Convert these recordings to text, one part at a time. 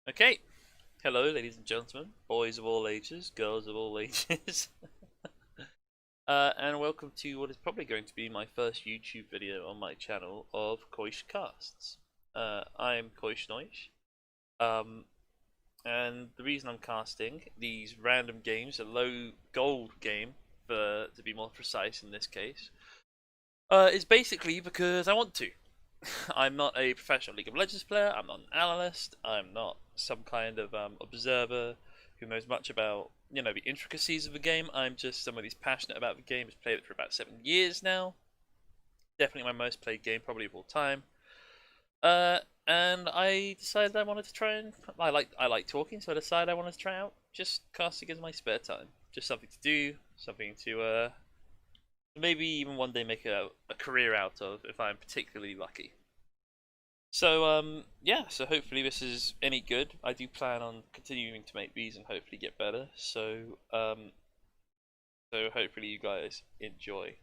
Okay, hello ladies and gentlemen, boys of all ages, girls of all ages, and welcome to what is probably going to be my first YouTube video on my channel of KoishCasts. I'm KoishNoish, um, and the reason I'm casting these random games, a low gold game, to be more precise in this case, is basically because I want to. I'm not a professional League of Legends player, I'm not an analyst, I'm not some kind of observer who knows much about, the intricacies of the game. I'm just somebody who's passionate about the game, has played it for about 7 years now. Definitely my most played game, probably of all time. And I decided I wanted to try and I like talking, so I decided I wanted to try out just casting in my spare time. Just something to do, something to maybe even one day make a career out of if I'm particularly lucky. So yeah, so hopefully this is any good. I do plan on continuing to make these and hopefully get better. So hopefully you guys enjoy.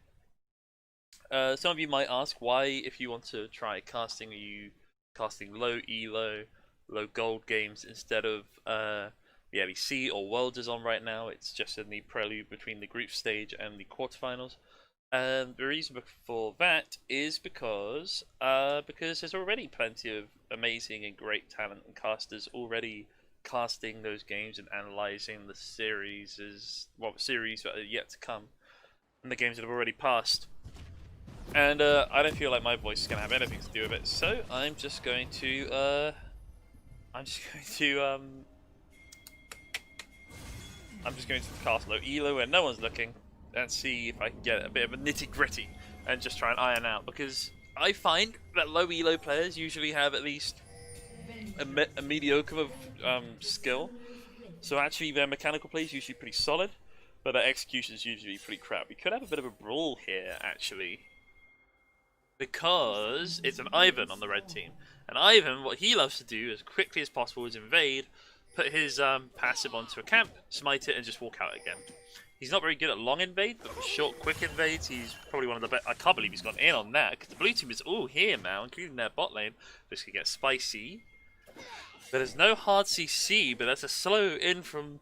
Some of you might ask why, if you want to try casting, are you casting low elo, low gold games instead of the LEC or Worlds is on right now. It's just in the prelude between the group stage and the quarterfinals. And the reason for that is because there's already plenty of amazing and great talent and casters already casting those games and analysing the series that are yet to come and the games that have already passed. And I don't feel like my voice is going to have anything to do with it, so I'm just going to cast low elo where no one's looking and see if I can get a bit of a nitty gritty and just try and iron out, because I find that low elo players usually have at least a mediocre of skill. So actually their mechanical play is usually pretty solid, but their execution is usually pretty crap. We could have a bit of a brawl here actually, because it's an Ivan on the red team. And Ivan, what he loves to do as quickly as possible is invade, put his passive onto a camp, smite it, and just walk out again. He's not very good at long invade, but for short, quick invades, he's probably one of the best. I can't believe he's gone in on that, because the blue team is all here now, including their bot lane. This could get spicy. But there's no hard CC, but that's a slow in from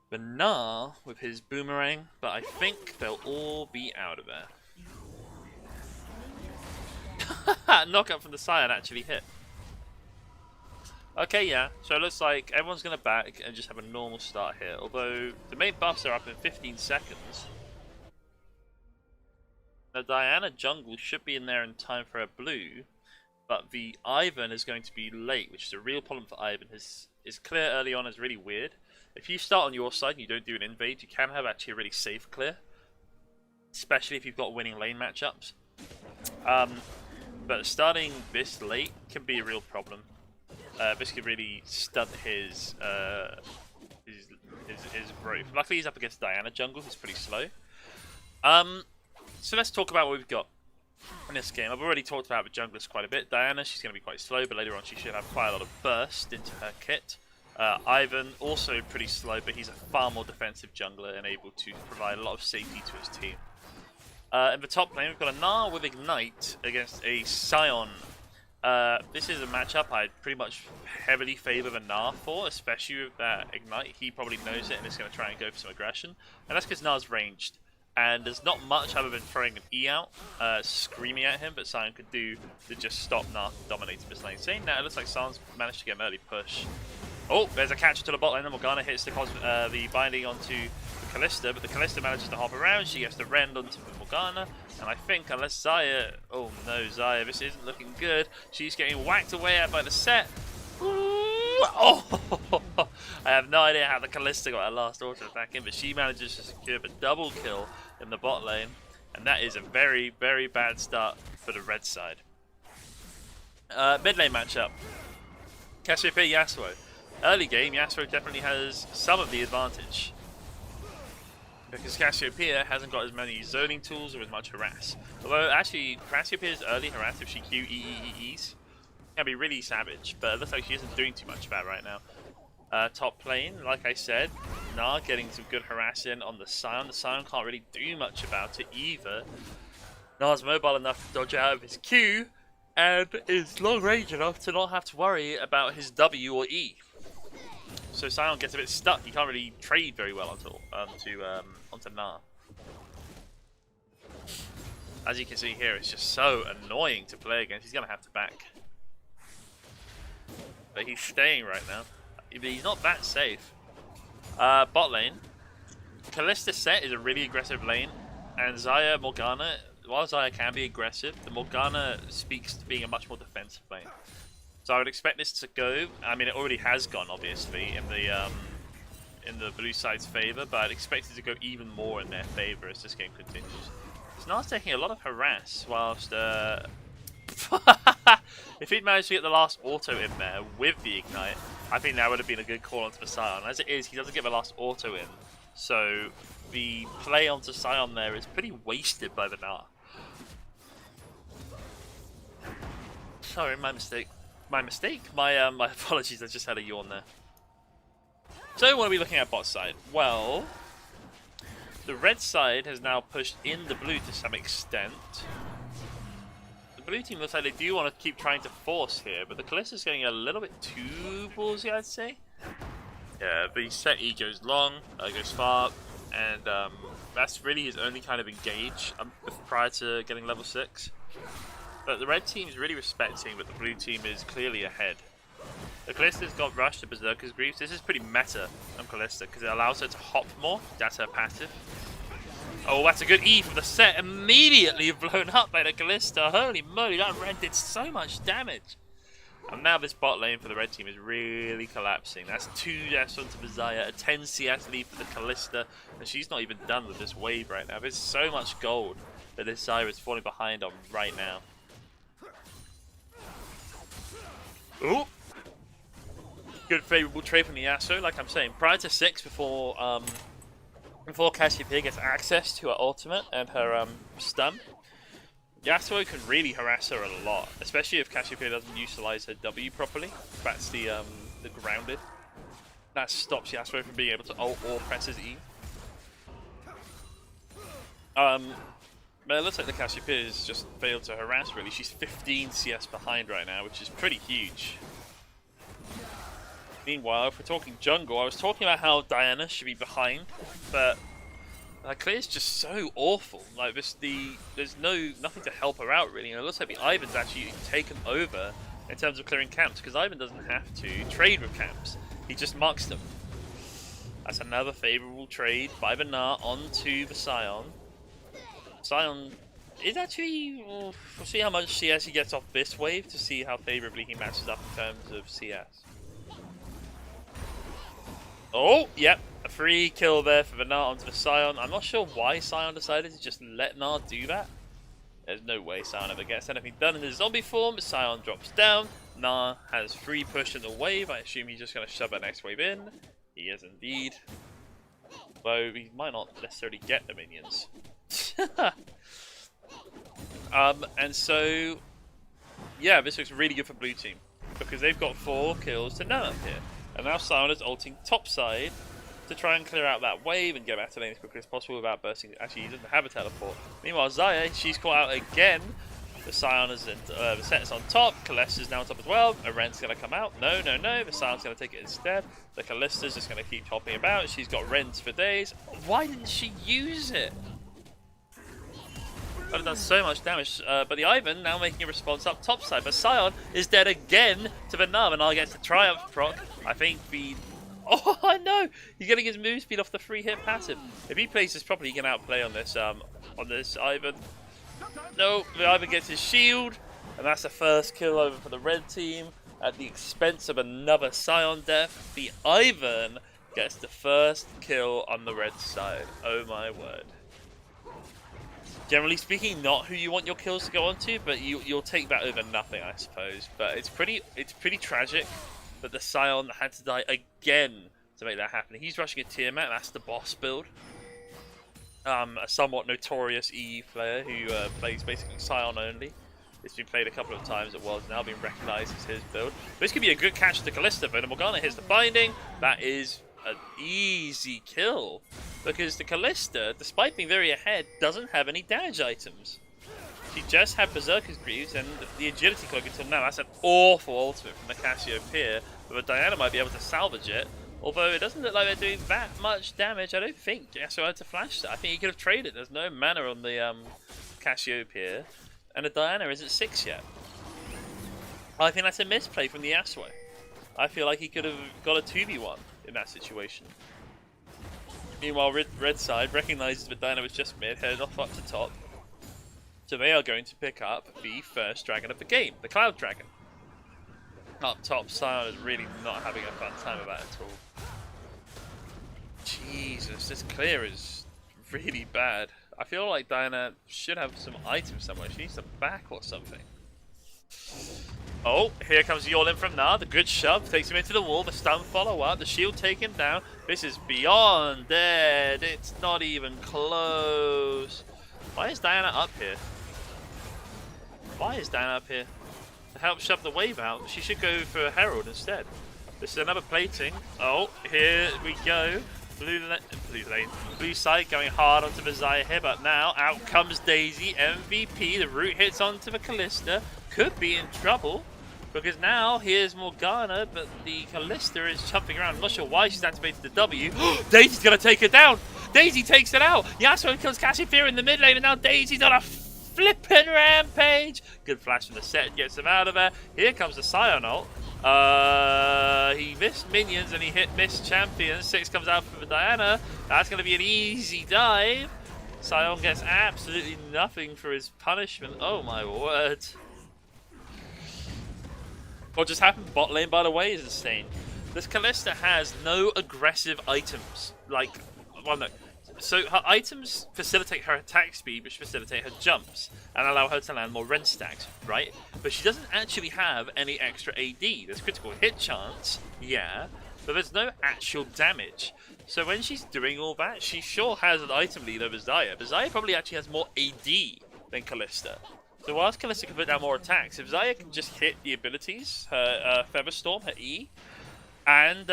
the Gnar with his boomerang, but I think they'll all be out of there. Knockout from the Scion actually hit. Okay, yeah, so it looks like everyone's going to back and just have a normal start here, although the main buffs are up in 15 seconds. Now Diana jungle should be in there in time for a blue, but the Ivan is going to be late, which is a real problem for Ivan. His clear early on is really weird. If you start on your side and you don't do an invade, you can have actually a really safe clear, especially if you've got winning lane matchups. But starting this late can be a real problem. This could really stunt his growth. Luckily, he's up against Diana jungle, who's pretty slow. So let's talk about what we've got in this game. I've already talked about the junglers quite a bit. Diana, she's going to be quite slow, but later on she should have quite a lot of burst into her kit. Ivan, also pretty slow, but he's a far more defensive jungler and able to provide a lot of safety to his team. In the top lane, we've got a Gnar with Ignite against a Scion. This is a matchup I'd pretty much heavily favour the Gnar for, especially with that Ignite. He probably knows it and is going to try and go for some aggression. And that's because Gnar's ranged. And there's not much other than throwing an E out, screaming at him, but Scion could do to just stop Gnar dominating this lane. Saying that, it looks like Scion's managed to get an early push. Oh, there's a catcher to the bot lane, and Morgana hits the binding onto the Kalista, but the Kalista manages to hop around. She gets the rend onto the Morgana, and I think unless Xayah... Oh no, Xayah, this isn't looking good. She's getting whacked away at by the set. Ooh, oh! I have no idea how the Kalista got her last auto attack in, but she manages to secure the double kill in the bot lane, and that is a very, very bad start for the red side. Mid lane matchup. Cassiopeia Yasuo. Early game, Yasuo definitely has some of the advantage, because Cassiopeia hasn't got as many zoning tools or as much harass. Although actually, Cassiopeia's early harass, if she Q EEEs, can be really savage, but it looks like she isn't doing too much about it right now. Top lane, like I said, Gnar getting some good harass in on the Scion. The Scion can't really do much about it either. Gnar's mobile enough to dodge out of his Q, and is long range enough to not have to worry about his W or E. so Sion gets a bit stuck. He can't really trade very well onto Gnar. As you can see here, it's just so annoying to play against. He's going to have to back. But he's staying right now. But he's not that safe. Bot lane. Kalista set is a really aggressive lane. And Xayah, Morgana, while Xayah can be aggressive, the Morgana speaks to being a much more defensive lane. So I would expect this to go. I mean, it already has gone, obviously, in the blue side's favor, but I'd expect it to go even more in their favor as this game continues. Snar's taking a lot of harass, whilst if he'd managed to get the last auto in there with the ignite, I think that would have been a good call onto the Sion. As it is, he doesn't get the last auto in, so the play onto Sion there is pretty wasted by the Gnar. Sorry, my mistake. My mistake? My apologies, I just had a yawn there. So what are we looking at bot side? Well, the red side has now pushed in the blue to some extent. The blue team looks like they do want to keep trying to force here, but the Kalista's getting a little bit too ballsy, I'd say. Yeah, the set E goes long, goes far, and that's really his only kind of engage prior to getting level 6. But the red team is really respecting, but the blue team is clearly ahead. The Kalista's got rushed to Berserker's Greaves. This is pretty meta on Kalista because it allows her to hop more. That's her passive. Oh, that's a good E from the set. Immediately blown up by the Kalista. Holy moly, that red did so much damage. And now this bot lane for the red team is really collapsing. That's 2 deaths onto Xayah, a 10 CS lead for the Kalista, and she's not even done with this wave right now. There's so much gold that this Xayah is falling behind on right now. Ooh! Good favourable trade from the Yasuo, like I'm saying. Prior to 6, before Cassiopeia gets access to her ultimate and her stun, Yasuo can really harass her a lot, especially if Cassiopeia doesn't utilize her W properly. That's the grounded. That stops Yasuo from being able to ult or press his E. But it looks like the Cassiopeia has just failed to harass, really. She's 15 CS behind right now, which is pretty huge. Meanwhile, if we're talking jungle, I was talking about how Diana should be behind, but Clear's just so awful. Like there's nothing to help her out really. And it looks like the Ivan's actually taken over in terms of clearing camps, because Ivan doesn't have to trade with camps. He just marks them. That's another favourable trade by the Gnar onto the Sion. Sion is actually, we'll see how much CS he gets off this wave to see how favourably he matches up in terms of CS. Oh, yep, a free kill there for the Gnar onto the Sion. I'm not sure why Sion decided to just let Gnar do that. There's no way Sion ever gets anything done in his zombie form. Sion drops down. Gnar has free push in the wave. I assume he's just going to shove that next wave in. He is indeed. Though he might not necessarily get the minions. And so, yeah, this looks really good for blue team, because they've got 4 kills to none here. And now Sion is ulting top side to try and clear out that wave and get back to lane as quickly as possible without bursting. Actually, he doesn't have a teleport. Meanwhile, Xayah, she's caught out again. The Sion is the set's on top. Kalista's now on top as well. Ren's going to come out. No. The Sion's going to take it instead. The Kalista's just going to keep hopping about. She's got Rens for days. Why didn't she use it? That would have done so much damage. But the Ivan now making a response up top side. But Sion is dead again to the Gnar, and I'll get the Triumph proc. I think the... Oh, I know! He's getting his move speed off the free hit passive. If he plays this properly, he can outplay on this Ivan. No, the Ivan gets his shield, and that's the first kill over for the red team at the expense of another Sion death. The Ivan gets the first kill on the red side. Oh my word. Generally speaking, not who you want your kills to go onto, but you'll take that over nothing, I suppose. But it's pretty tragic that the Sion had to die again to make that happen. He's rushing a Tiamat. That's the boss build. A somewhat notorious EE player who plays basically Sion only. It's been played a couple of times at Worlds now, been recognised as his build. This could be a good catch to Kalista, but Morgana hits the binding. That is an easy kill, because the Kalista, despite being very ahead, doesn't have any damage items. She just had Berserker's Greaves and the Agility Cloak until now. That's an awful ultimate from the Cassiopeia, but Diana might be able to salvage it. Although it doesn't look like they're doing that much damage. I don't think Yasuo had to flash that. I think he could have traded. There's no mana on the Cassiopeia. And the Diana isn't 6 yet. I think that's a misplay from the Yasuo. I feel like he could have got a 2v1 in that situation. Meanwhile, red side recognises that Diana was just mid, headed off up to top. So they are going to pick up the first dragon of the game, the Cloud Dragon. Up top, Sion is really not having a fun time of that at all. Jesus, this clear is really bad. I feel like Diana should have some items somewhere. She needs to back or something. Oh, here comes the all-in from Na. The good shove takes him into the wall. The stun follow-up. The shield taken down. This is beyond dead. It's not even close. Why is Diana up here? Why is Diana up here? To help shove the wave out, she should go for Herald instead. This is another plating. Oh, here we go. Blue side going hard onto the Xayah here, but now out comes Daisy, MVP. The root hits onto the Kalista. Could be in trouble because now here's Morgana, but the Kalista is jumping around. I'm not sure why she's activated the W. Daisy's gonna take it down. Daisy takes it out. Yasuo kills Cassiopeia in the mid lane, and now Daisy's on a flippin' rampage. Good flash from the set, gets him out of there. Here comes the Sion ult. He missed minions and he missed champions. 6 comes out for Diana. That's going to be an easy dive. Sion gets absolutely nothing for his punishment. Oh my word. What just happened bot lane, by the way, is insane. This Kalista has no aggressive items. Like, well, no. So her items facilitate her attack speed, which facilitate her jumps, and allow her to land more rend stacks, right? But she doesn't actually have any extra AD. There's critical hit chance, yeah, but there's no actual damage. So when she's doing all that, she sure has an item lead over Xayah, but Xayah probably actually has more AD than Kalista. So whilst Kalista can put down more attacks, if Xayah can just hit the abilities, her Featherstorm, her E, and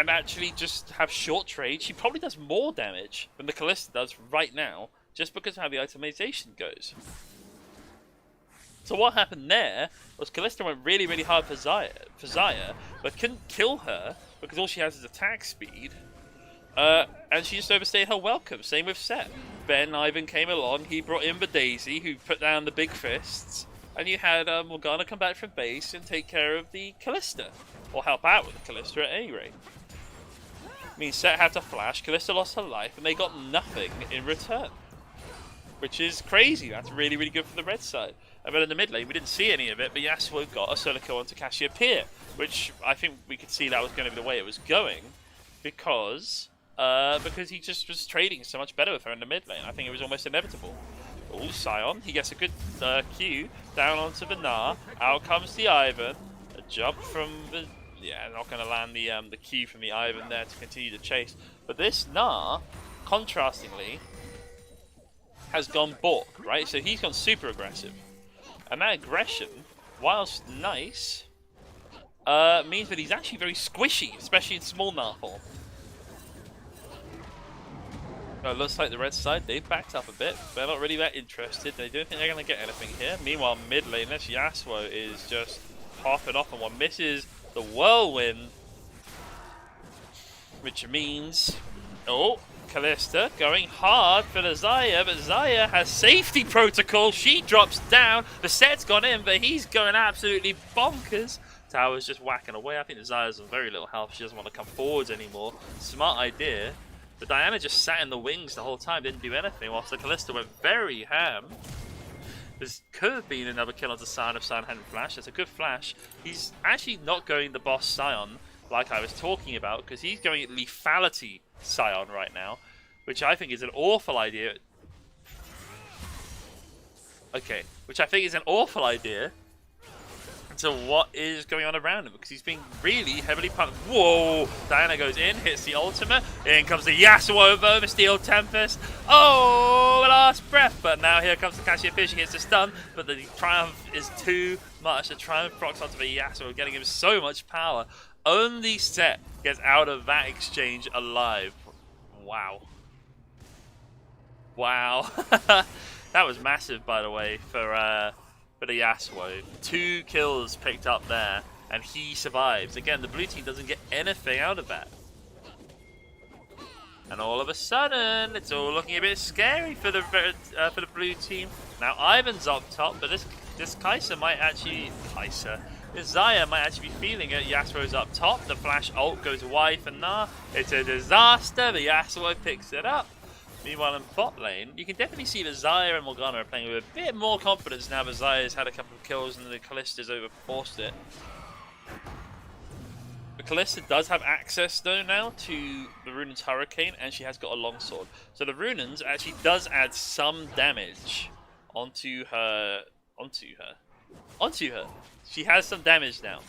actually just have short trade, she probably does more damage than the Kalista does right now, just because of how the itemization goes. So what happened there was Kalista went really, really hard for Xayah, but couldn't kill her because all she has is attack speed, and she just overstayed her welcome. Same with Set. Ben Ivan came along, he brought in the Daisy, who put down the big fists, and you had Morgana come back from base and take care of the Kalista, or help out with the Kalista at any rate. I mean, Set had to flash, Kalista lost her life, and they got nothing in return. Which is crazy. That's really, really good for the red side. And then in the mid lane, we didn't see any of it, but Yasuo got a solo kill onto Cassiopeia, which I think we could see that was going to be the way it was going, because he just was trading so much better with her in the mid lane. I think it was almost inevitable. Oh, Sion, he gets a good Q down onto the Gnar. Out comes the Ivan. A jump from the... Yeah, not going to land the Q from the Ivan there to continue the chase. But this Gnar, contrastingly, has gone Bork, right? So he's gone super aggressive. And that aggression, whilst nice, means that he's actually very squishy, especially in small Gnar form. It looks like the red side, they've backed up a bit. They're not really that interested. They don't think they're going to get anything here. Meanwhile, mid lane, this Yasuo is just popping off and one misses the whirlwind. Which means... Oh, Kalista going hard for the Xayah, but Xayah has safety protocol. She drops down. The set's gone in, but he's going absolutely bonkers. Tower's just whacking away. I think the Xayah's on very little health. She doesn't want to come forwards anymore. Smart idea. But Diana just sat in the wings the whole time, didn't do anything, whilst the Kalista went very ham. This could have been another kill onto Sion if Sion hadn't flashed. It's a good flash. He's actually not going the boss Sion like I was talking about, because he's going at lethality Sion right now, which I think is an awful idea. Okay, which I think is an awful idea to what is going on around him, because he's being really heavily punished. Whoa! Diana goes in, hits the ultimate. In comes the Yasuo over the Steel Tempest. Oh, last breath! But now here comes the Cassiopeia. She hits the stun, but the Triumph is too much. The Triumph procs onto the Yasuo, getting him so much power. Only Set gets out of that exchange alive. Wow. Wow. That was massive, by the way, for the Yasuo. 2 kills picked up there. and he survives. Again, the blue team doesn't get anything out of that. And all of a sudden, it's all looking a bit scary for the blue team. Now Ivan's up top, but this Kai'Sa might actually this Xayah might actually be feeling it. Yasuo's up top. The flash ult goes wide for Nah. It's a disaster, but Yasuo picks it up. Meanwhile, in bot lane, you can definitely see that Xayah and Morgana are playing with a bit more confidence now that Xayah's had a couple of kills and the Kallista's overforced it. The Kalista does have access though now to the Runan's Hurricane, and she has got a longsword. So the Runan's actually does add some damage onto her. She has some damage now.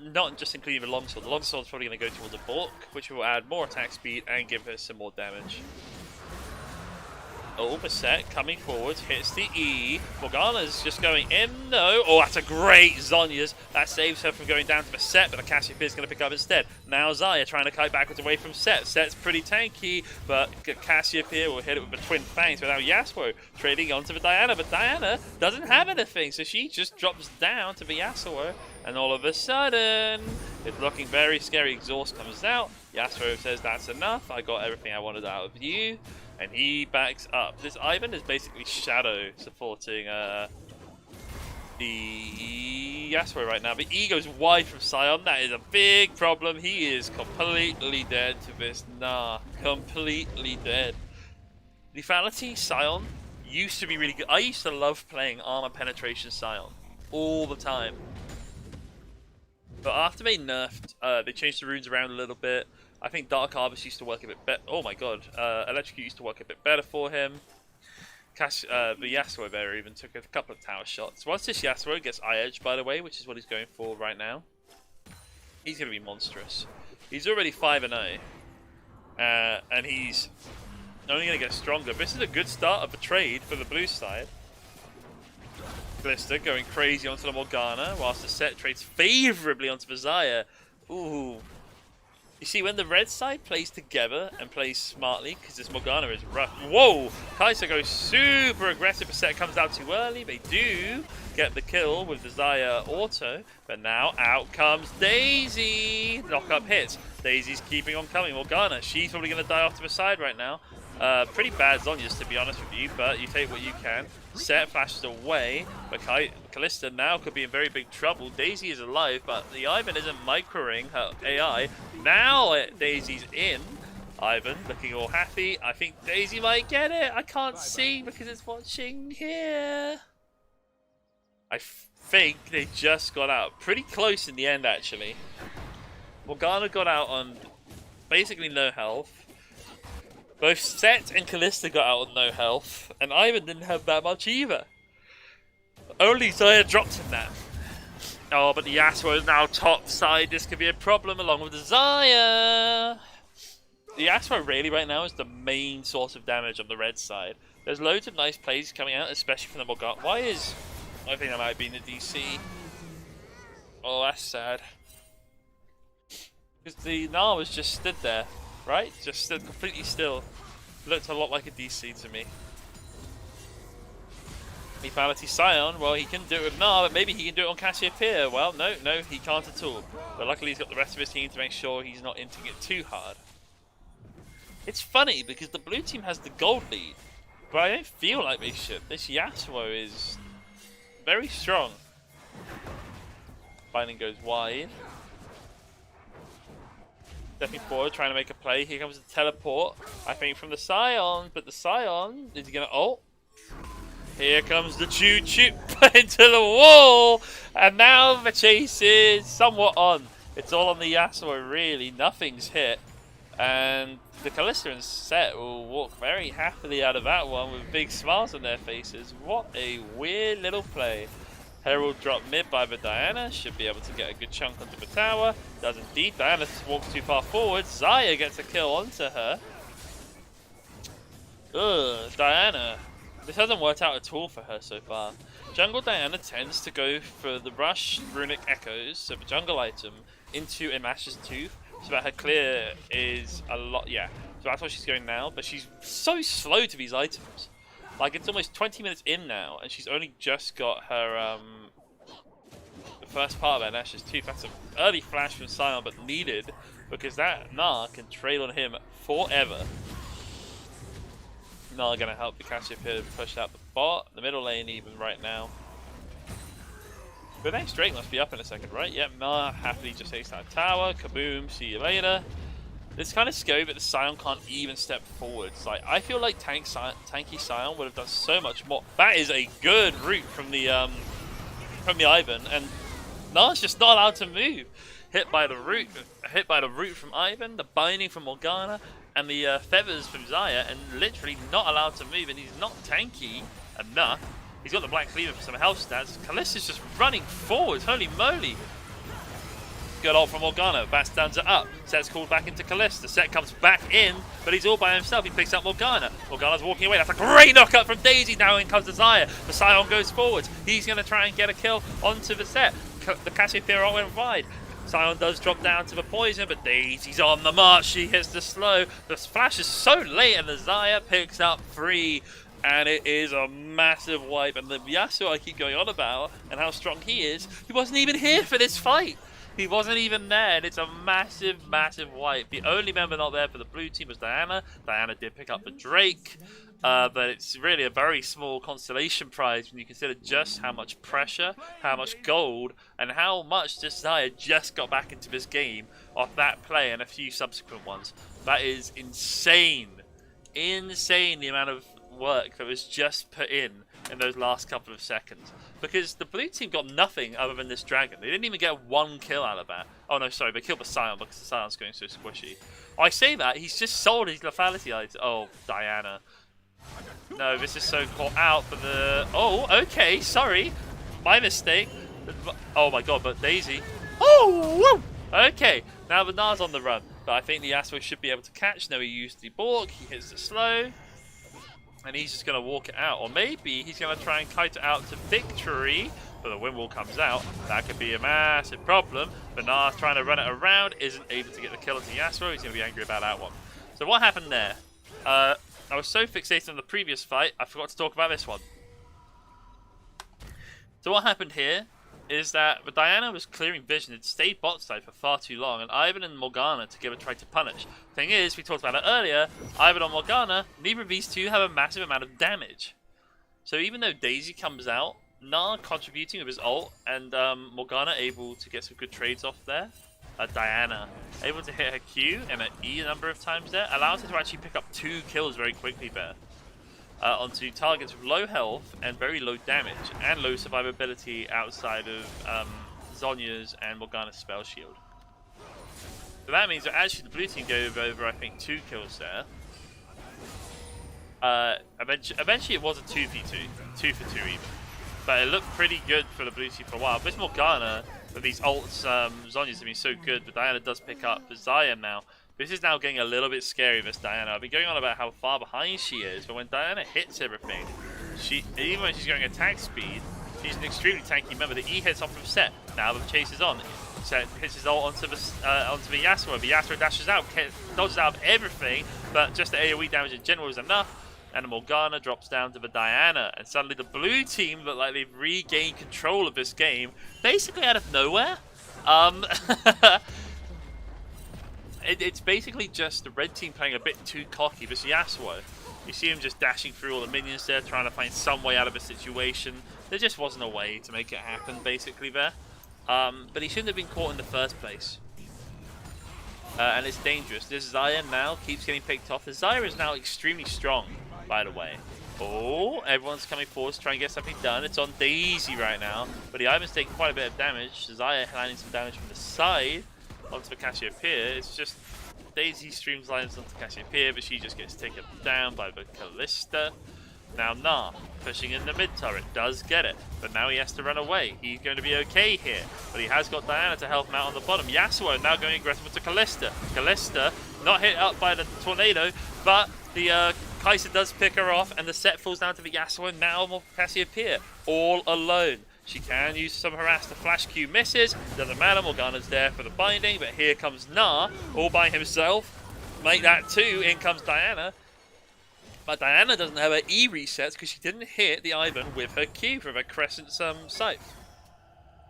Not just including the longsword. The longsword's probably going to go towards a Bork, which will add more attack speed and give her some more damage. Oh, Beset coming forward, hits the E. Morgana's just going in, no. Oh, that's a great Zhonya's. That saves her from going down to Beset, but the Cassiopeia is going to pick up instead. Now Xayah trying to kite backwards away from Set. Set's pretty tanky, but Cassiopeia will hit it with the twin fangs. But now Yasuo trading onto the Diana, but Diana doesn't have anything, so she just drops down to the Yasuo. And all of a sudden, it's looking very scary. Exhaust comes out. Yasuo says, that's enough. I got everything I wanted out of you. And he backs up. This Ivan is basically Shadow supporting the Yasuo right now. But E goes wide from Sion. That is a big problem. He is completely dead to this. Nah, completely dead. Lethality Sion used to be really good. I used to love playing armor penetration Sion all the time. But after they nerfed, they changed the runes around a little bit. I think Dark Harvest used to work a bit better. Oh my god. Electrocute used to work a bit better for him. The Yasuo there even took a couple of tower shots. Once this Yasuo gets eye edge, by the way, which is what he's going for right now, he's going to be monstrous. He's already 5-0. And he's only going to get stronger. This is a good start of the trade for the blue side. Kalista going crazy onto the Morgana, whilst the Set trades favourably onto the Xayah. Ooh. You see, when the red side plays together and plays smartly, because this Morgana is rough. Whoa! Kai'Sa goes super aggressive. The Set comes out too early. They do get the kill with the Xayah auto. But now out comes Daisy. Knock-up hits. Daisy's keeping on coming. Morgana, she's probably going to die off to the side right now. Pretty bad Zhonya's, to be honest with you, but you take what you can. Set flashes away, but Kalista now could be in very big trouble. Daisy is alive, but the Ivan isn't microing her AI. Now Daisy's in. Ivan looking all happy. I think Daisy might get it. I can't see because it's watching here. I think they just got out. Pretty close in the end, actually. Morgana got out on basically no health. Both Set and Kalista got out on no health, and Ivan didn't have that much either. Only Xayah dropped him that. Oh, but the Yasuo is now top side. This could be a problem along with the Xayah. The Yasuo really right now is the main source of damage on the red side. There's loads of nice plays coming out, especially from the Morgana. Why is... I think that might be in the DC. Oh, that's sad. Because the Gnar was just stood there. Right? Just stood completely still. Looked a lot like a DC to me. Lethality Sion, well, he can do it with Gnar, but maybe he can do it on Cassiopeia. Well, no, he can't at all. But luckily he's got the rest of his team to make sure he's not inting it too hard. It's funny, because the blue team has the gold lead, but I don't feel like they should. This Yasuo is very strong. Binding goes wide. Stepping forward, trying to make a play. Here comes the teleport, I think, from the Sion. But the Sion, is he going to ult? Here comes the choo-choo into the wall. And now the chase is somewhat on. It's all on the Yasuo, really. Nothing's hit. And the Kalista and Set will walk very happily out of that one with big smiles on their faces. What a weird little play. Herald dropped mid by the Diana, should be able to get a good chunk onto the tower. Does indeed. Diana walks too far forward. Xayah gets a kill onto her. Ugh, Diana. This hasn't worked out at all for her so far. Jungle Diana tends to go for the rush runic echoes, so the jungle item, into a Mash's Tooth, so that her clear is a lot. Yeah, so that's what she's going now, but she's so slow to these items. Like, it's almost 20 minutes in now, and she's only just got her first part of that Nash's tooth. That's an early flash from Sion, but needed because that Gnar can trail on him forever. Gnar gonna help the Cassiopeia push out the bot, the middle lane even right now. But next Drake must be up in a second, right? Yep, Gnar happily just takes that tower. Kaboom, see you later. It's kind of scary that the Sion can't even step forwards. Like, I feel like tanky Sion would have done so much more. That is a good route from the Ivan, and Gnar's just not allowed to move. Hit by the root from Ivan, the binding from Morgana, and the feathers from Xayah, and literally not allowed to move. And he's not tanky enough. He's got the Black Cleaver for some health stats. Kalista's just running forwards. Holy moly! Good ult from Morgana. Bat stands it up. Set's called back into Kalista. Set comes back in, but he's all by himself. He picks up Morgana. Morgana's walking away. That's a great knockup from Daisy. Now in comes the Xayah. The Sion goes forwards. He's going to try and get a kill onto the Set. The Cassiopeia went wide. Sion does drop down to the poison, but Daisy's on the march. She hits the slow. The flash is so late, and the Xayah picks up 3. And it is a massive wipe. And the Yasuo I keep going on about, and how strong he is, he wasn't even here for this fight. He wasn't even there, and it's a massive, massive wipe. The only member not there for the blue team was Diana. Diana did pick up the Drake, but it's really a very small consolation prize when you consider just how much pressure, how much gold, and how much this Xayah just got back into this game off that play and a few subsequent ones. That is insane. Insane the amount of work that was just put in those last couple of seconds. Because the blue team got nothing other than this dragon. They didn't even get 1 kill out of that. Oh no, sorry, they killed the Sion because the Sion's going so squishy. I say that, he's just sold his lethality items. Oh, Diana. No, this is so caught out for the... Oh, okay, sorry. My mistake. Oh my god, but Daisy. Oh, woo! Okay, now the Gnar's on the run. But I think the Yasuo should be able to catch. No, he used the Bork, he hits the slow. And he's just going to walk it out. Or maybe he's going to try and kite it out to victory. But the Windwall comes out. That could be a massive problem. But Gnar trying to run it around. Isn't able to get the kill onto Yasuo. He's going to be angry about that one. So what happened there? I was so fixated on the previous fight, I forgot to talk about this one. So what happened here is that the Diana was clearing vision. It stayed bot side for far too long, and Ivan and Morgana together tried to punish. Thing is, we talked about it earlier, Ivan and Morgana, neither of these two have a massive amount of damage. So even though Daisy comes out, Gnar contributing with his ult, and Morgana able to get some good trades off there. Diana able to hit her Q and her E a number of times there, allows her to actually pick up 2 kills very quickly there. Onto targets with low health and very low damage and low survivability outside of Zhonya's and Morgana's spell shield. So that means that actually the blue team go over I think 2 kills there. Eventually it was a 2v2, 2 for 2 even. But it looked pretty good for the blue team for a while. But Morgana, with these ults, Zhonya's have been so good, but Diana does pick up the Xayah now. This is now getting a little bit scary, this Diana. I've been going on about how far behind she is, but when Diana hits everything, even when she's going attack speed, she's an extremely tanky member. The E hits off from Set. Now the chase is on. Set hits his ult onto the Yasuo. The Yasuo dashes out, dodges out of everything, but just the AoE damage in general is enough. And the Morgana drops down to the Diana, and suddenly the blue team look like they've regained control of this game, basically out of nowhere. It's basically just the red team playing a bit too cocky. This Yasuo, you see him just dashing through all the minions there, trying to find some way out of a situation. There just wasn't a way to make it happen, basically there. But he shouldn't have been caught in the first place. And it's dangerous. This Xayah now keeps getting picked off. The Xayah is now extremely strong, by the way. Oh, everyone's coming forward to try and get something done. It's on Daisy right now, but the Ivan's taking quite a bit of damage. Xayah landing some damage from the side onto the Cassiopeia. It's just Daisy streamlines onto Cassiopeia, but she just gets taken down by the Kalista. Now Gnar pushing in the mid turret, does get it, but now he has to run away. He's going to be okay here, but he has got Diana to help him out on the bottom. Yasuo now going aggressive into Kalista. Kalista not hit up by the tornado, but the Kai'Sa does pick her off, and the Set falls down to the Yasuo. Now Cassiopeia all alone. She can use some harass. The flash Q misses. Doesn't matter. Morgana's there for the binding, but here comes Gnar all by himself. Make that 2. In comes Diana. But Diana doesn't have her E resets because she didn't hit the Ivan with her Q from her Crescent scythe.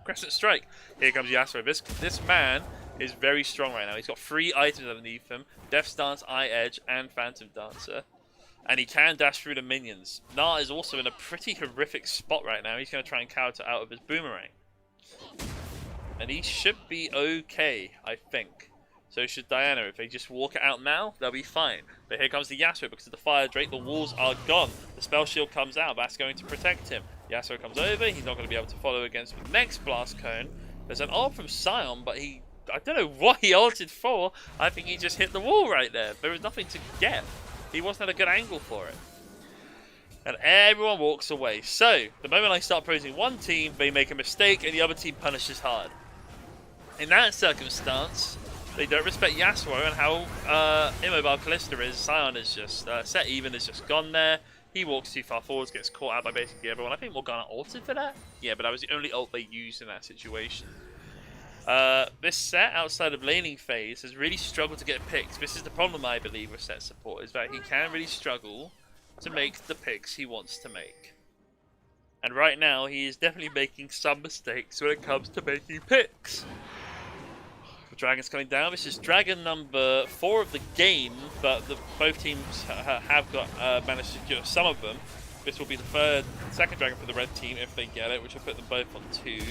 Crescent Strike. Here comes Yasuo. This man is very strong right now. He's got 3 items underneath him. Death Stance, Eye Edge, and Phantom Dancer. And he can dash through the minions. Na is also in a pretty horrific spot right now. He's going to try and counter out of his Boomerang. And he should be okay, I think. So should Diana. If they just walk it out now, they'll be fine. But here comes the Yasuo because of the Fire Drake. The walls are gone. The Spell Shield comes out. That's going to protect him. Yasuo comes over. He's not going to be able to follow against the next Blast Cone. There's an ult from Sion, but I don't know what he ulted for. I think he just hit the wall right there. There was nothing to get. He wasn't at a good angle for it. And everyone walks away. So, the moment I start praising one team, they make a mistake and the other team punishes hard. In that circumstance, they don't respect Yasuo and how immobile Kalista is. Sion is just, Set Even is just gone there. He walks too far forwards, gets caught out by basically everyone. I think Morgana ulted for that. Yeah, but that was the only ult they used in that situation. This set, outside of laning phase, has really struggled to get picks. This is the problem, I believe, with set support, is that he can really struggle to make the picks he wants to make. And right now, he is definitely making some mistakes when it comes to making picks. The Dragon's coming down. This is Dragon number 4 of the game, but both teams have managed to secure some of them. This will be the second Dragon for the red team if they get it, which will put them both on 2.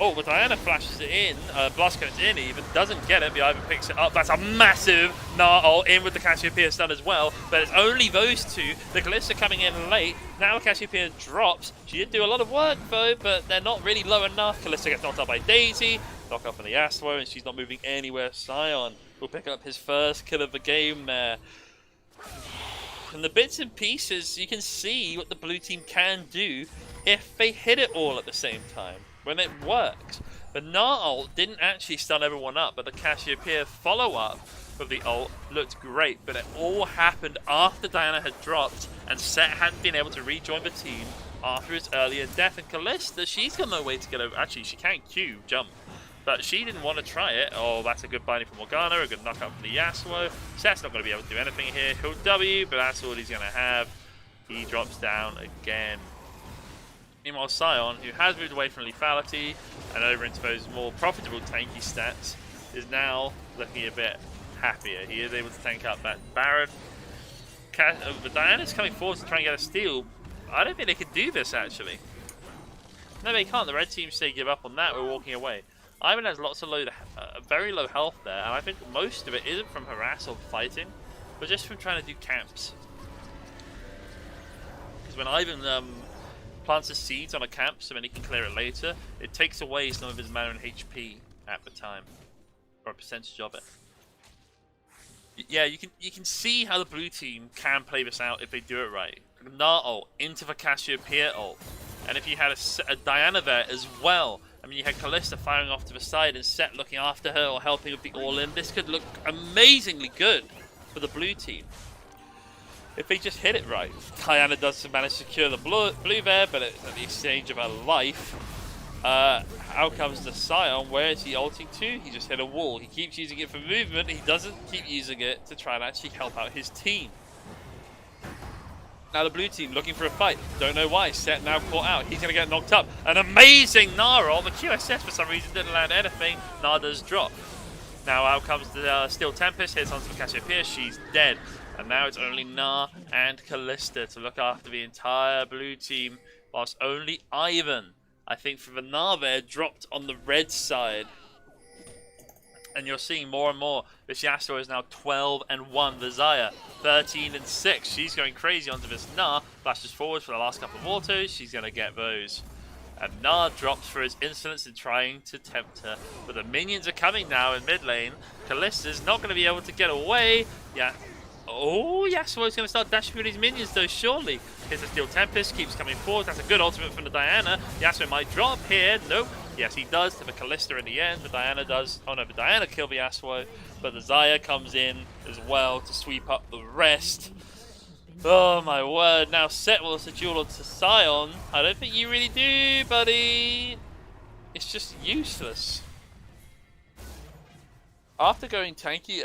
Oh, but Diana flashes it in. Blast Cone's in even. Doesn't get it. The Ivern picks it up. That's a massive Gnar in with the Cassiopeia stun as well. But it's only those two. The Kalista coming in late. Now Cassiopeia drops. She did do a lot of work though, but they're not really low enough. Kalista gets knocked out by Daisy. Knock up on the Yasuo, and she's not moving anywhere. Sion will pick up his first kill of the game there. And the bits and pieces, you can see what the blue team can do if they hit it all at the same time. When it works. The Gnar ult didn't actually stun everyone up, but the Cassiopeia follow-up of the ult looked great, but it all happened after Diana had dropped and Set hadn't been able to rejoin the team after his earlier death. And Kalista, she's got no way to get over. Actually, she can Q jump, but she didn't want to try it. Oh, that's a good binding from Morgana, a good knockout from the Yasuo. Set's not going to be able to do anything here. He'll W, but that's all he's going to have. He drops down again. Meanwhile, Sion, who has moved away from lethality and over into those more profitable tanky stats, is now looking a bit happier. He is able to tank up that Baron. But Diana's coming forward to try and get a steal. I don't think they can do this, actually. No, they can't. The red team say give up on that. We're walking away. Ivern has lots of very low health there, and I think most of it isn't from harass or fighting, but just from trying to do camps. Because when Ivern plants his seeds on a camp so then he can clear it later, it takes away some of his mana and HP at the time, or a percentage of it. Yeah, you can see how the blue team can play this out if they do it right. Gnar ult into the Cassiopeia ult, and if you had a Diana there as well, I mean you had Kalista firing off to the side and Set looking after her or helping with the all-in, this could look amazingly good for the blue team. If they just hit it right. Diana does manage to secure the blue there, but it's at the exchange of her life. Out comes the Sion. Where is he ulting to? He just hit a wall. He keeps using it for movement. He doesn't keep using it to try and actually help out his team. Now the blue team looking for a fight. Don't know why. Set now caught out. He's going to get knocked up. An amazing Gnar ult. The QSS for some reason didn't land anything. Gnar does drop. Now out comes the Steel Tempest. Hits onto the Cassiopeia. She's dead. And now it's only Gnar and Kalista to look after the entire blue team, whilst only Ivern, I think for the Gnar there, dropped on the red side. And you're seeing more and more. This Yasuo is now 12-1. The Xayah, 13-6. She's going crazy onto this Gnar. Flashes forward for the last couple of autos. She's going to get those. And Gnar drops for his insolence in trying to tempt her. But the minions are coming now in mid lane. Kalista's not going to be able to get away. Yeah. Oh, Yasuo's going to start dashing through these minions though, surely. Here's the Steel Tempest, keeps coming forward. That's a good ultimate from the Diana. Yasuo might drop here. Nope. Yes, he does to the Kalista in the end. The Diana does. Oh no, the Diana killed the Yasuo. But the Xayah comes in as well to sweep up the rest. Oh my word. Now Set will also duel onto Sion. I don't think you really do, buddy. It's just useless. After going tanky,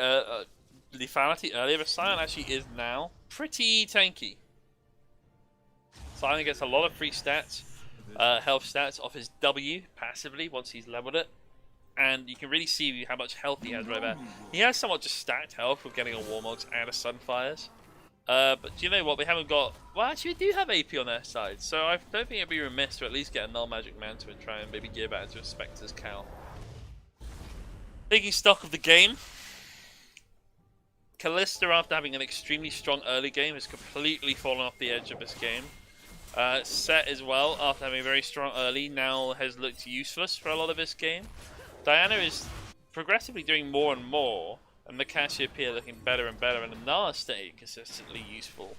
lethality earlier, but Sion actually is now pretty tanky. Sion gets a lot of free stats. health stats off his W passively once he's leveled it. And you can really see how much health he has right there. He has somewhat just stacked health with getting a Warmogs and a Sunfires. But do you know what? We haven't got... Well, actually, we do have AP on their side. So I don't think it'd be remiss to at least get a Null Magic Mantle and try and maybe gear back into a Spectre's Cowl. Taking stock of the game. Kalista, after having an extremely strong early game, has completely fallen off the edge of this game. Set as well, after having a very strong early, now has looked useless for a lot of this game. Diana is progressively doing more and more, and the Cassiopeia looking better and better, and the Nara staying consistently useful.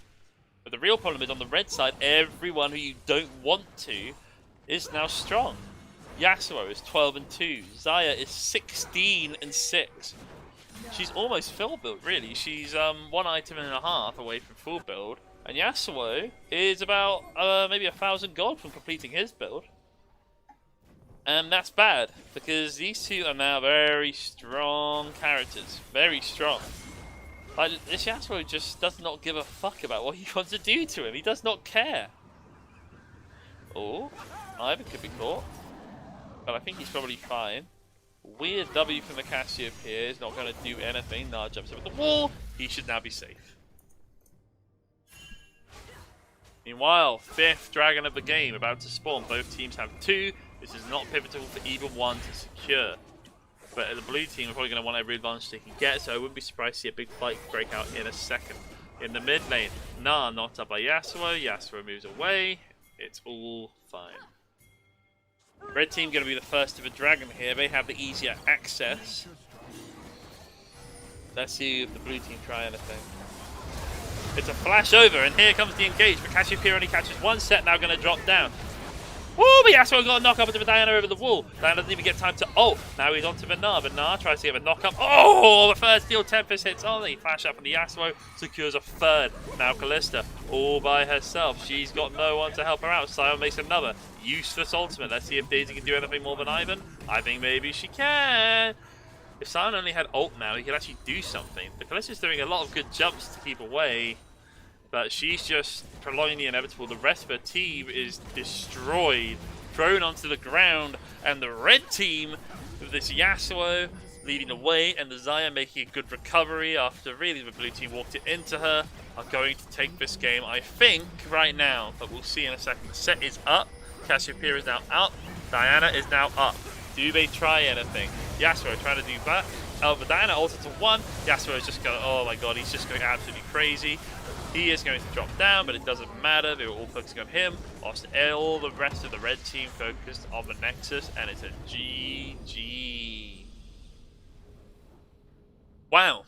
But the real problem is on the red side, everyone who you don't want to is now strong. Yasuo is 12 and 2, Xayah is 16 and 6. She's almost full build, really. She's 1 item and a half away from full build, and Yasuo is about maybe 1,000 gold from completing his build. And that's bad, because these two are now very strong characters. Very strong. Like, this Yasuo just does not give a fuck about what you want to do to him. He does not care. Oh, Ivan could be caught. But I think he's probably fine. Weird W from the Cassiopeia is not going to do anything. Nah jumps over the wall. He should now be safe. Meanwhile, 5th dragon of the game about to spawn. Both teams have 2. This is not pivotal for either one to secure. But the blue team are probably going to want every advantage they can get, so I wouldn't be surprised to see a big fight break out in a second. In the mid lane, Nah knocked up by Yasuo. Yasuo moves away. It's all fine. Red team going to be the first of a dragon here. They have the easier access. Let's see if the blue team try anything. It's a flash over, and here comes the engage. But Cassiopeia only catches 1 set, now going to drop down. Woo! But Yasuo got a knock up into Diana over the wall. Diana doesn't even get time to ult. Now he's onto Benar. Benar tries to get a knock up. Oh! The first Steel Tempest hits Ollie. Flash up on the Yasuo. Secures a 3rd. Now Kalista all by herself. She's got no one to help her out. Sion makes another useless ultimate. Let's see if Daisy can do anything more than Ivan. I think maybe she can. If Sion only had ult now, he could actually do something. But Kalista's doing a lot of good jumps to keep away. But she's just prolonging the inevitable. The rest of her team is destroyed, thrown onto the ground, and the red team, with this Yasuo leading the way, and the Xayah making a good recovery after really the blue team walked it into her, are going to take this game, I think, right now. But we'll see in a second. The set is up. Cassiopeia is now out. Diana is now up. Do they try anything? Yasuo trying to do that. Oh, but Diana ulted to 1. Yasuo is just going, oh my god, he's just going absolutely crazy. He is going to drop down, but it doesn't matter. They were all focusing on him. Whilst all the rest of the red team focused on the Nexus, and it's a GG. Wow.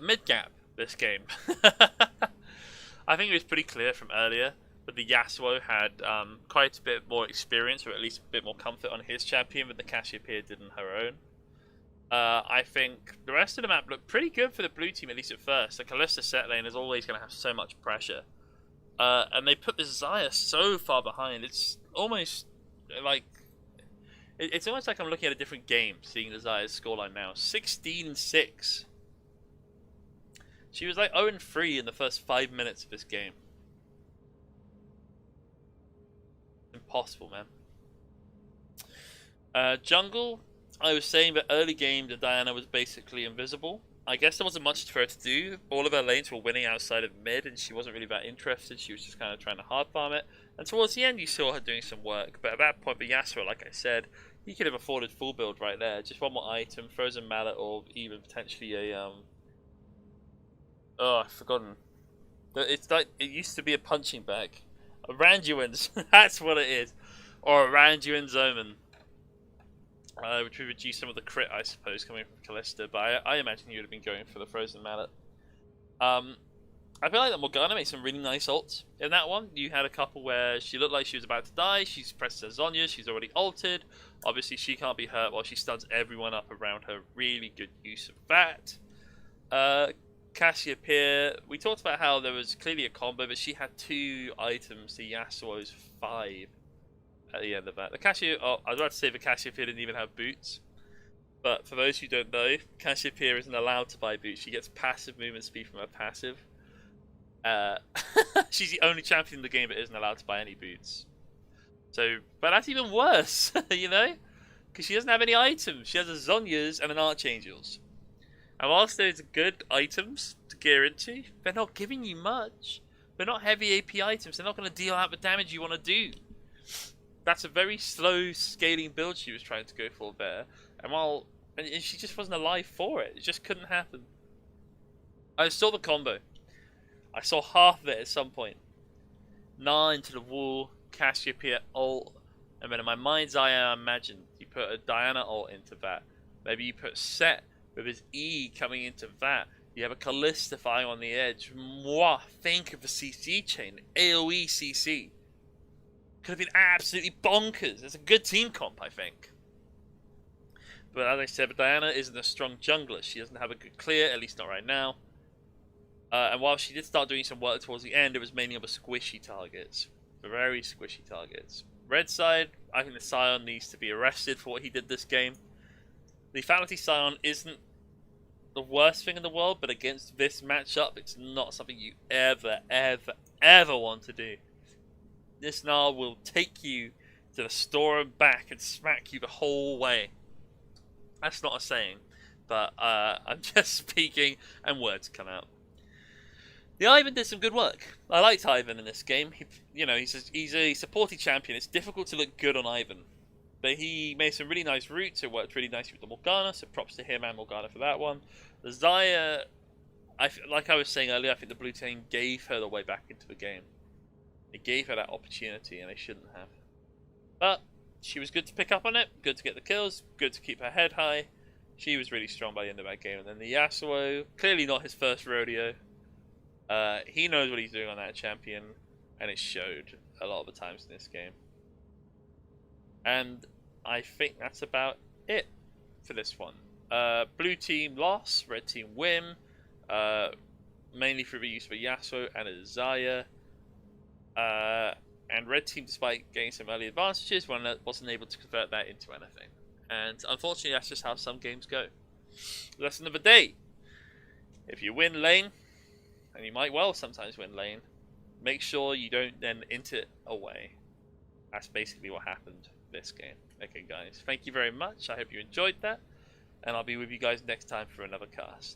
Mid-gap, this game. I think it was pretty clear from earlier that the Yasuo had quite a bit more experience, or at least a bit more comfort on his champion than the Cassiopeia did on her own. I think the rest of the map looked pretty good for the blue team, at least at first. The Kalista set lane is always going to have so much pressure. And they put this Xayah so far behind. It's almost like... It's almost like I'm looking at a different game, seeing the Xayah's scoreline now. 16-6. She was like 0-3 in the first 5 minutes of this game. Impossible, man. Jungle... I was saying that early game that Diana was basically invisible. I guess there wasn't much for her to do. All of her lanes were winning outside of mid, and she wasn't really that interested. She was just kind of trying to hard farm it. And towards the end, you saw her doing some work. But at that point, the Yasuo, like I said, he could have afforded full build right there. Just one more item, Frozen Mallet, or even potentially a oh, I've forgotten. It's like it used to be a punching bag. A Randuin's, that's what it is, or a Randuin's Omen. Which would reduce some of the crit, I suppose, coming from Kalista, but I imagine he would have been going for the Frozen Mallet. I feel like that Morgana made some really nice ults in that one. You had a couple where she looked like she was about to die, she's pressed her Zonya, she's already ulted. Obviously she can't be hurt while she stuns everyone up around her. Really good use of that. Cassiopeia, we talked about how there was clearly a combo, but she had 2 items to Yasuo's 5. At the end of that. I was about to say the Cassiopeia didn't even have boots. But for those who don't know, Cassiopeia isn't allowed to buy boots. She gets passive movement speed from her passive. Uh, she's the only champion in the game that isn't allowed to buy any boots. So, but that's even worse, you know? Because she doesn't have any items. She has a Zonya's and an Archangel's. And whilst there's good items to gear into, they're not giving you much. They're not heavy AP items. They're not going to deal out the damage you want to do. That's a very slow scaling build she was trying to go for there. And she just wasn't alive for it. It just couldn't happen. I saw the combo. I saw half of it at some point. Gnar into the wall, Cassiopeia ult, and then in my mind's eye I imagined you put a Diana ult into that. Maybe you put Set with his E coming into that. You have a Kalista firing on the edge. Mwah! Think of the CC chain. AoE CC. Could have been absolutely bonkers. It's a good team comp, I think. But as I said, Diana isn't a strong jungler. She doesn't have a good clear, at least not right now. And while she did start doing some work towards the end, it was mainly on the squishy targets. The very squishy targets. Red side, I think the Scion needs to be arrested for what he did this game. The Fatality Scion isn't the worst thing in the world, but against this matchup, it's not something you ever want to do. This Gnar will take you to the store and back and smack you the whole way. That's not a saying, but I'm just speaking and words come out. The Ivan did some good work. I liked Ivan in this game. He's a supporting champion. It's difficult to look good on Ivan. But he made some really nice routes. It worked really nicely with the Morgana, so props to him and Morgana for that one. The Xayah, like I was saying earlier, I think the blue team gave her the way back into the game. They gave her that opportunity, and they shouldn't have. But she was good to pick up on it, good to get the kills, good to keep her head high. She was really strong by the end of that game. And then the Yasuo, clearly not his first rodeo. He knows what he's doing on that champion, and it showed a lot of the times in this game. And I think that's about it for this one. Blue team loss, red team win, mainly through the use of a Yasuo and a Xayah. And red team, despite getting some early advantages, wasn't able to convert that into anything. And unfortunately, that's just how some games go. Lesson of the day: if you win lane, and you might well sometimes win lane, make sure you don't then int it away. That's basically what happened this game. Okay guys, thank you very much. I hope you enjoyed that, and I'll be with you guys next time for another cast.